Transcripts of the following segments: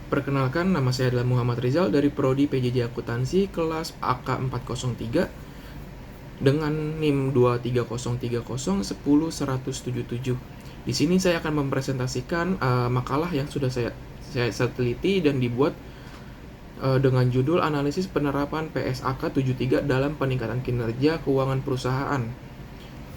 Perkenalkan, nama saya adalah Muhammad Rizal dari Prodi PJJ Akuntansi kelas AK403 dengan NIM 23030100177. Di sini saya akan mempresentasikan makalah yang sudah saya teliti dan dibuat dengan judul Analisis Penerapan PSAK 73 dalam Peningkatan Kinerja Keuangan Perusahaan.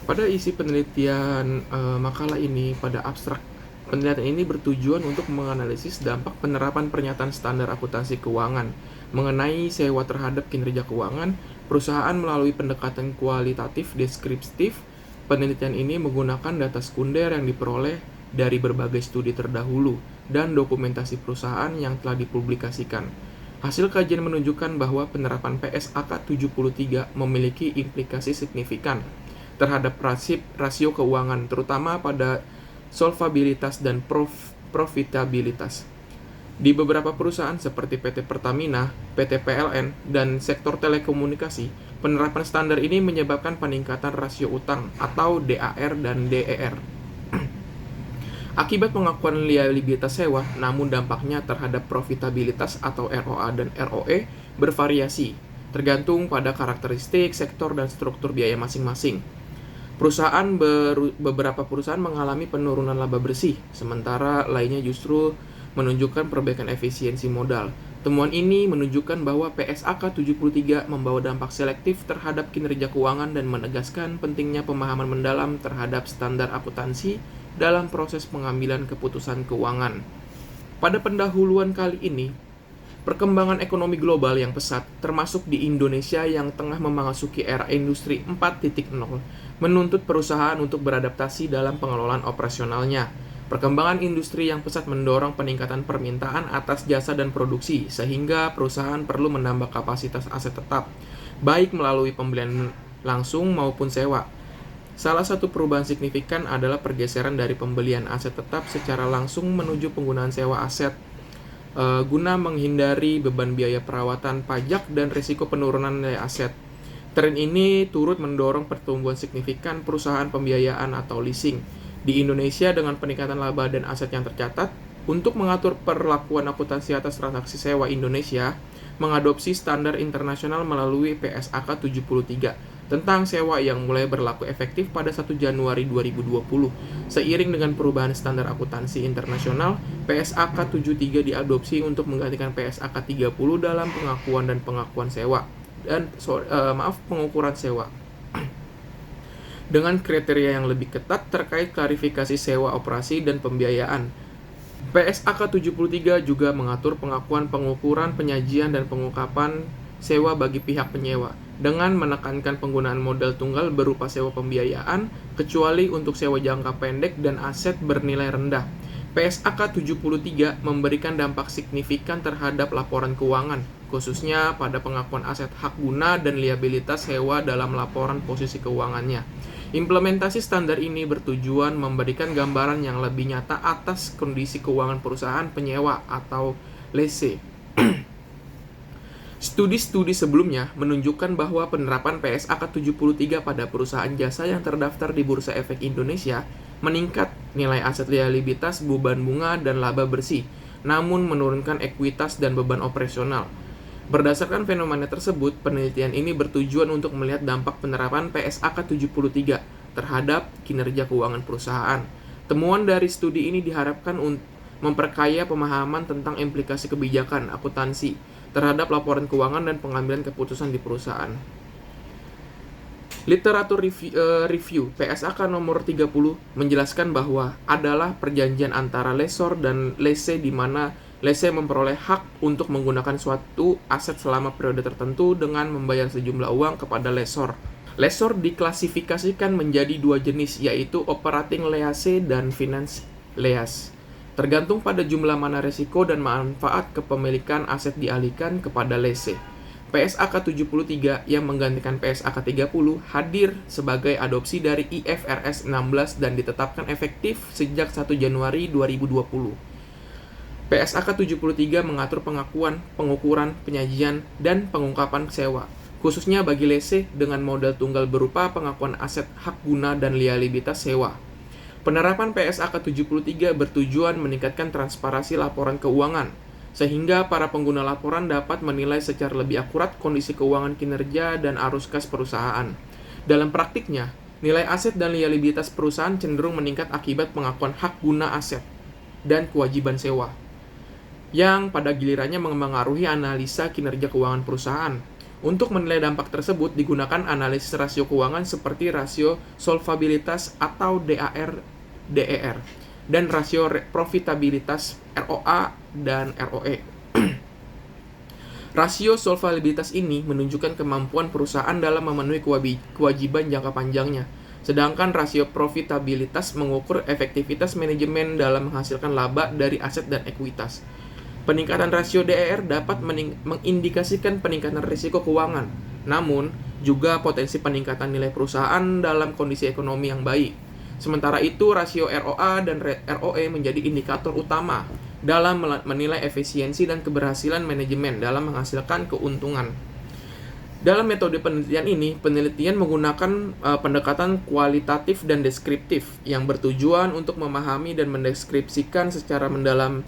Pada isi penelitian makalah ini pada abstrak, penelitian ini bertujuan untuk menganalisis dampak penerapan pernyataan standar akuntansi keuangan mengenai sewa terhadap kinerja keuangan perusahaan melalui pendekatan kualitatif deskriptif. Penelitian ini menggunakan data sekunder yang diperoleh dari berbagai studi terdahulu dan dokumentasi perusahaan yang telah dipublikasikan. Hasil kajian menunjukkan bahwa penerapan PSAK 73 memiliki implikasi signifikan terhadap rasio keuangan, terutama pada solvabilitas dan profitabilitas. Di beberapa perusahaan seperti PT Pertamina, PT PLN, dan sektor telekomunikasi, penerapan standar ini menyebabkan peningkatan rasio utang atau DAR dan DER. Akibat pengakuan liabilitas sewa, namun dampaknya terhadap profitabilitas atau ROA dan ROE bervariasi, tergantung pada karakteristik, sektor, dan struktur biaya masing-masing. Beberapa perusahaan mengalami penurunan laba bersih, sementara lainnya justru menunjukkan perbaikan efisiensi modal. Temuan ini menunjukkan bahwa PSAK 73 membawa dampak selektif terhadap kinerja keuangan dan menegaskan pentingnya pemahaman mendalam terhadap standar akuntansi dalam proses pengambilan keputusan keuangan. Pada pendahuluan kali ini, perkembangan ekonomi global yang pesat, termasuk di Indonesia yang tengah memasuki era industri 4.0, menuntut perusahaan untuk beradaptasi dalam pengelolaan operasionalnya. Perkembangan industri yang pesat mendorong peningkatan permintaan atas jasa dan produksi, sehingga perusahaan perlu menambah kapasitas aset tetap, baik melalui pembelian langsung maupun sewa. Salah satu perubahan signifikan adalah pergeseran dari pembelian aset tetap secara langsung menuju penggunaan sewa aset guna menghindari beban biaya perawatan, pajak, dan risiko penurunan nilai aset. Tren ini turut mendorong pertumbuhan signifikan perusahaan pembiayaan atau leasing di Indonesia dengan peningkatan laba dan aset yang tercatat. Untuk mengatur perlakuan akuntansi atas transaksi sewa, Indonesia mengadopsi standar internasional melalui PSAK 73 tentang sewa yang mulai berlaku efektif pada 1 Januari 2020. Seiring dengan perubahan standar akuntansi internasional, PSAK 73 diadopsi untuk menggantikan PSAK 30 dalam pengakuan dan pengakuan sewa pengukuran sewa dengan kriteria yang lebih ketat terkait klarifikasi sewa operasi dan pembiayaan. PSAK 73 juga mengatur pengakuan, pengukuran, penyajian, dan pengungkapan sewa bagi pihak penyewa dengan menekankan penggunaan modal tunggal berupa sewa pembiayaan, kecuali untuk sewa jangka pendek dan aset bernilai rendah. PSAK 73 memberikan dampak signifikan terhadap laporan keuangan, khususnya pada pengakuan aset hak guna dan liabilitas sewa dalam laporan posisi keuangannya. Implementasi standar ini bertujuan memberikan gambaran yang lebih nyata atas kondisi keuangan perusahaan penyewa atau lessee. Studi-studi sebelumnya menunjukkan bahwa penerapan PSAK 73 pada perusahaan jasa yang terdaftar di Bursa Efek Indonesia meningkat nilai aset liabilitas, beban bunga, dan laba bersih, namun menurunkan ekuitas dan beban operasional. Berdasarkan fenomena tersebut, penelitian ini bertujuan untuk melihat dampak penerapan PSAK 73 terhadap kinerja keuangan perusahaan. Temuan dari studi ini diharapkan memperkaya pemahaman tentang implikasi kebijakan akuntansi terhadap laporan keuangan dan pengambilan keputusan di perusahaan. Literatur review PSAK nomor 30 menjelaskan bahwa adalah perjanjian antara lessor dan lessee di mana lessee memperoleh hak untuk menggunakan suatu aset selama periode tertentu dengan membayar sejumlah uang kepada lessor. Lessor diklasifikasikan menjadi dua jenis, yaitu operating lease dan finance lease, tergantung pada jumlah mana risiko dan manfaat kepemilikan aset dialihkan kepada lessee. PSAK 73 yang menggantikan PSAK 30 hadir sebagai adopsi dari IFRS 16 dan ditetapkan efektif sejak 1 Januari 2020. PSAK 73 mengatur pengakuan, pengukuran, penyajian, dan pengungkapan sewa, khususnya bagi lessee dengan modal tunggal berupa pengakuan aset hak guna dan liabilitas sewa. Penerapan PSAK 73 bertujuan meningkatkan transparansi laporan keuangan, sehingga para pengguna laporan dapat menilai secara lebih akurat kondisi keuangan kinerja dan arus kas perusahaan. Dalam praktiknya, nilai aset dan liabilitas perusahaan cenderung meningkat akibat pengakuan hak guna aset dan kewajiban sewa, yang pada gilirannya mengaruhi analisa kinerja keuangan perusahaan. Untuk menilai dampak tersebut digunakan analisis rasio keuangan seperti rasio solvabilitas atau DAR/DER dan rasio profitabilitas ROA dan ROE. Rasio solvabilitas ini menunjukkan kemampuan perusahaan dalam memenuhi kewajiban jangka panjangnya, sedangkan rasio profitabilitas mengukur efektivitas manajemen dalam menghasilkan laba dari aset dan ekuitas. Peningkatan rasio DER dapat mengindikasikan peningkatan risiko keuangan, namun juga potensi peningkatan nilai perusahaan dalam kondisi ekonomi yang baik. Sementara itu, rasio ROA dan ROE menjadi indikator utama dalam menilai efisiensi dan keberhasilan manajemen dalam menghasilkan keuntungan. Dalam metode penelitian ini, penelitian menggunakan pendekatan kualitatif dan deskriptif yang bertujuan untuk memahami dan mendeskripsikan secara mendalam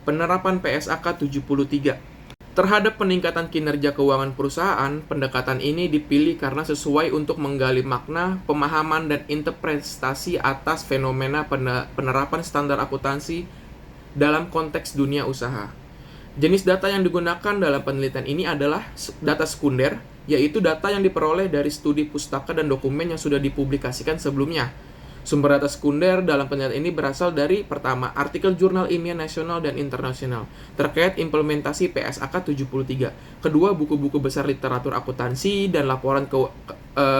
penerapan PSAK 73. Terhadap peningkatan kinerja keuangan perusahaan, pendekatan ini dipilih karena sesuai untuk menggali makna, pemahaman, dan interpretasi atas fenomena penerapan standar akuntansi dalam konteks dunia usaha. Jenis data yang digunakan dalam penelitian ini adalah data sekunder, yaitu data yang diperoleh dari studi pustaka dan dokumen yang sudah dipublikasikan sebelumnya. Sumber data sekunder dalam penelitian ini berasal dari, pertama, artikel jurnal ilmiah nasional dan internasional terkait implementasi PSAK 73. Kedua, buku-buku besar literatur akuntansi dan laporan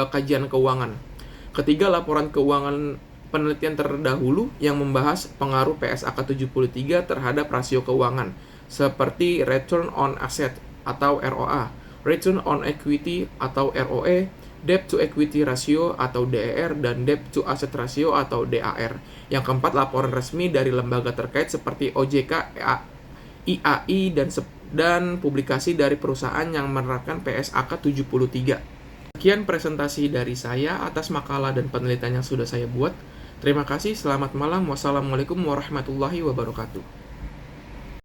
kajian keuangan. Ketiga, laporan keuangan penelitian terdahulu yang membahas pengaruh PSAK 73 terhadap rasio keuangan, seperti Return on Asset atau ROA, Return on Equity atau ROE, Debt to Equity Ratio atau DER, dan Debt to Asset Ratio atau DAR. Yang keempat, laporan resmi dari lembaga terkait seperti OJK, IAI, dan publikasi dari perusahaan yang menerapkan PSAK 73. Sekian presentasi dari saya atas makalah dan penelitian yang sudah saya buat. Terima kasih, selamat malam, wassalamualaikum warahmatullahi wabarakatuh.